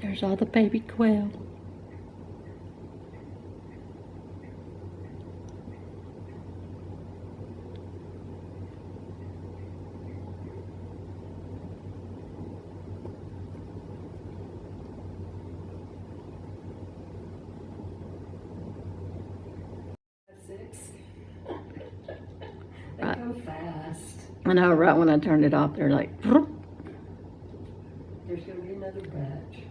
There's all the baby quail. They go fast. I know, right when I turned it off, they're like, there's going to be another batch.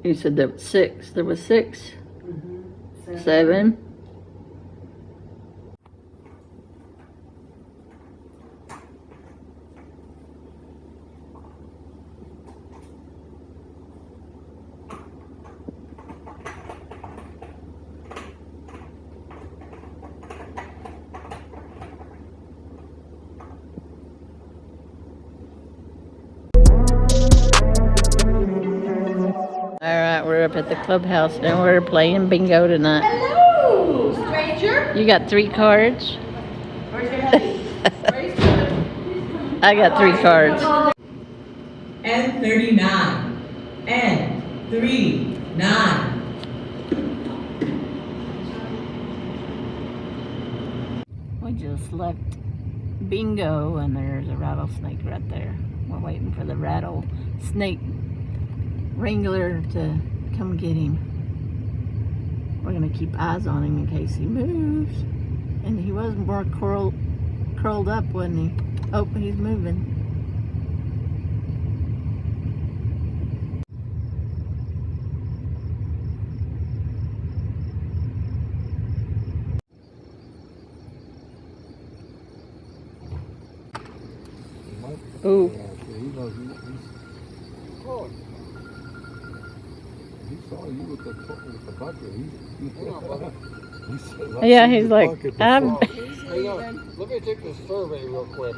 You said there was 6. There was 6? Mm-hmm. 7. Alright, we're up at the clubhouse and we're playing bingo tonight. Hello, stranger. You got 3 cards? Where's your hubby? Where's your hubby? I got 3 cards. And 39. And 39. We just left bingo and there's a rattlesnake right there. We're waiting for the rattlesnake wrangler to come get him. We're gonna keep eyes on him in case he moves. And he was more curled up, wasn't he? Oh, he's moving. Ooh. He saw you with the bucket. Yeah, he's like, I'm. Hang on. Let me take this survey real quick.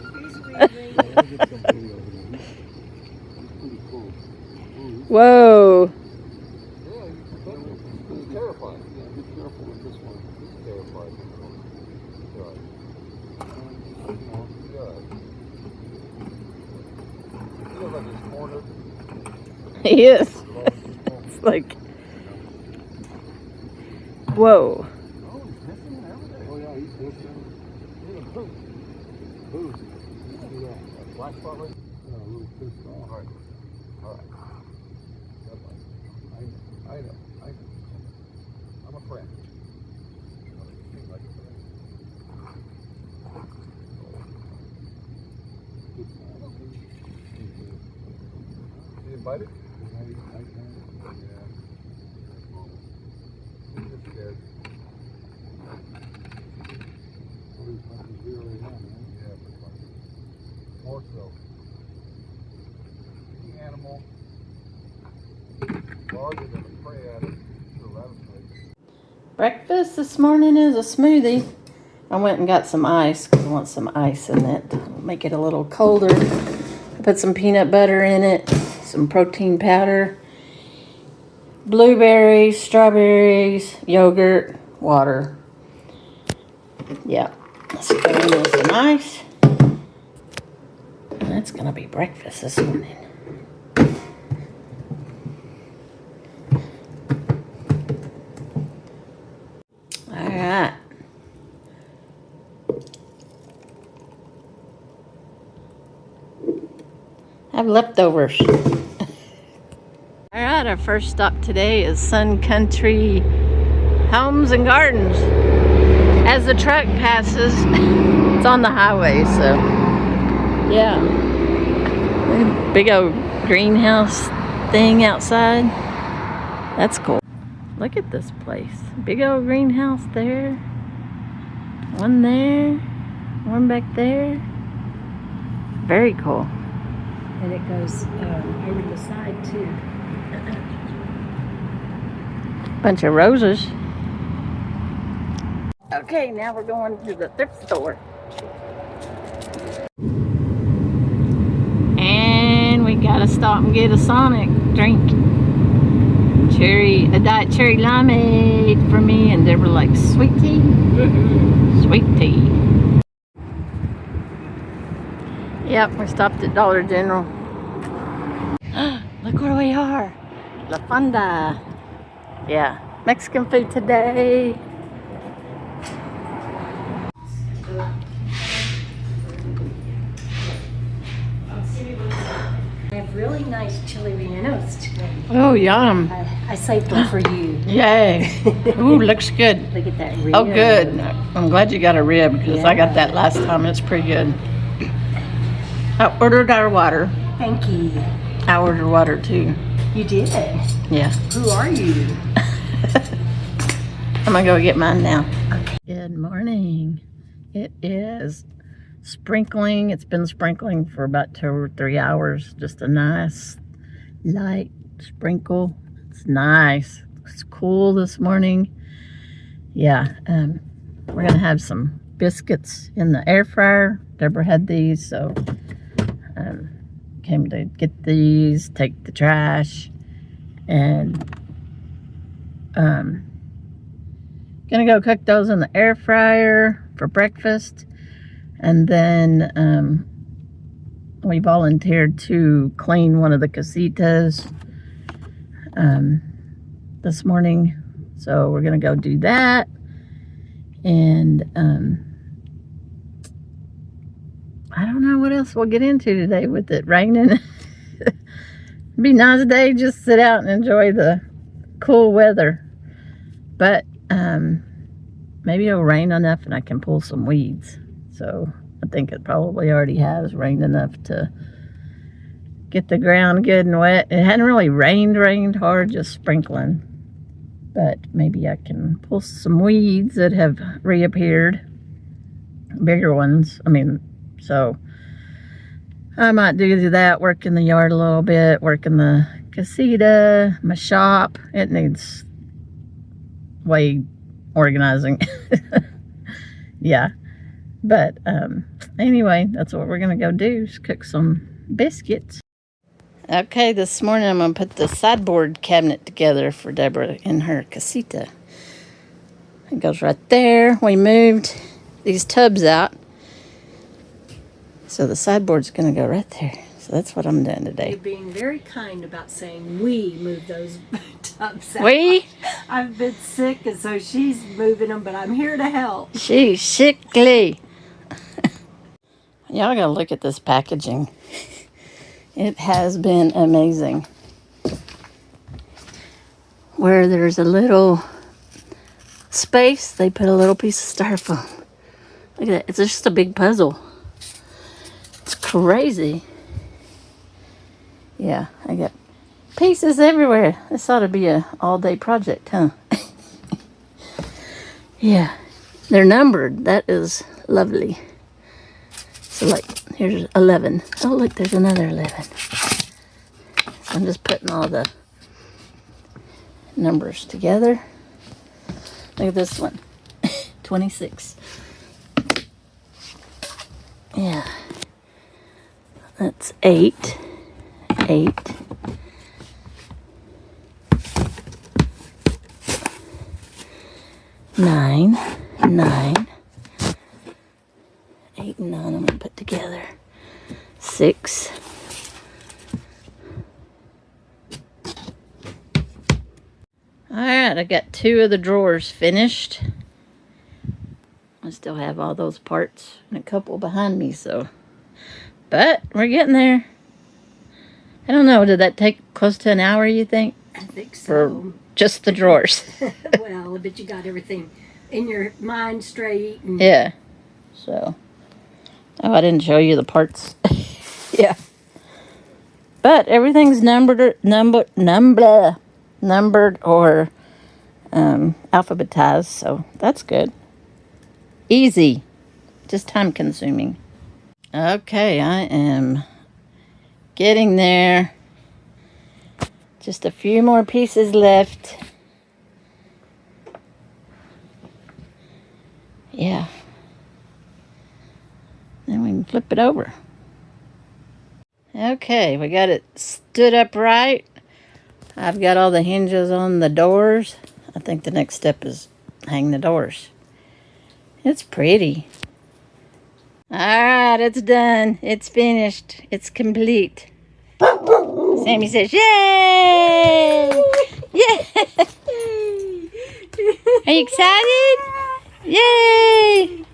Whoa. Yeah, he's terrified. Yeah, be careful with this one. He's terrified. Good. Good. He looks like he's cornered. He is. It's like, whoa. Oh, he's hissing and everything. Oh, yeah, he's hissing. Look at Boo. Boo. See that black spot right? Yeah, a little pissed off. All right. All right. I know. I'm a friend. Seem like a friend. He invited? More so. The animal larger than a prey addict to a rattlesnake. Breakfast this morning is a smoothie. I went and got some ice because I want some ice in it. Make it a little colder. I put some peanut butter in it, some protein powder, blueberries, strawberries, yogurt, water. Yeah, let's go in with some ice. That's gonna be breakfast this morning. All right. I have leftovers. All right, our first stop today is Sun Country Homes and Gardens. As the truck passes, it's on the highway, so yeah. Big old greenhouse thing outside. That's cool. Look at this place. Big old greenhouse there. One there. One back there. Very cool. And it goes over the side too. Bunch of roses. Okay, now we're going to the thrift store. And we gotta stop and get a Sonic drink. A diet cherry limeade for me, and they were like, sweet tea? Sweet tea. Yep, we stopped at Dollar General. Look where we are. La Fonda. Yeah, Mexican food today. I have really nice chili rellenos today. Oh, yum. I saved them for you. Yay. Ooh, looks good. Look at that rib. Oh, good. I'm glad you got a rib because I got that last time. It's pretty good. I ordered our water. Thank you. I ordered water too. You did? Yeah. Who are you? I'm gonna go get mine now. Okay. Good morning. It is sprinkling. It's been sprinkling for about 2 or 3 hours. Just a nice light sprinkle. It's nice. It's cool this morning. Yeah. We're gonna have some biscuits in the air fryer. Deborah had these, so came to get these, take the trash, and gonna go cook those in the air fryer for breakfast. And then we volunteered to clean one of the casitas this morning, so we're gonna go do that. And I don't know what else we'll get into today with it raining. Be a nice day, just sit out and enjoy the cool weather. But maybe it'll rain enough and I can pull some weeds. So I think it probably already has rained enough to get the ground good and wet. It hadn't really rained hard, just sprinkling. But maybe I can pull some weeds that have reappeared. Bigger ones. I mean, so I might do that, work in the yard a little bit, work in the casita, my shop. It needs way organizing. Yeah. But anyway, that's what we're going to go do, is cook some biscuits. Okay, this morning I'm going to put the sideboard cabinet together for Deborah in her casita. It goes right there. We moved these tubs out, so the sideboard's going to go right there. So that's what I'm doing today. You're being very kind about saying we move those tubs out. We? I've been sick, and so she's moving them, but I'm here to help. She's sickly. Y'all gotta look at this packaging. It has been amazing. Where there's a little space, they put a little piece of styrofoam. Look at that. It's just a big puzzle. It's crazy. Yeah, I got pieces everywhere. This ought to be a all-day project, huh? Yeah. They're numbered. That is lovely. So, like, here's 11. Oh, look, there's another 11. So I'm just putting all the numbers together. Look at this one. 26. Yeah. That's 8. 8. 9. 9. 8 and 9 I'm going to put together. 6. Alright, I got 2 of the drawers finished. I still have all those parts and a couple behind me, so. But we're getting there. I don't know, did that take close to an hour, you think? I think so. For just the drawers. Well, I bet you got everything in your mind straight. And Yeah. So. Oh, I didn't show you the parts. Yeah. But everything's numbered or alphabetized, so that's good. Easy. Just time consuming. Okay, I am getting there. Just a few more pieces left. Yeah. Then we can flip it over. Okay, we got it stood up right. I've got all the hinges on the doors. I think the next step is hang the doors. It's pretty. Alright, it's done. It's finished. It's complete. See Sammy says, yay! Yeah! Are you excited? Yay!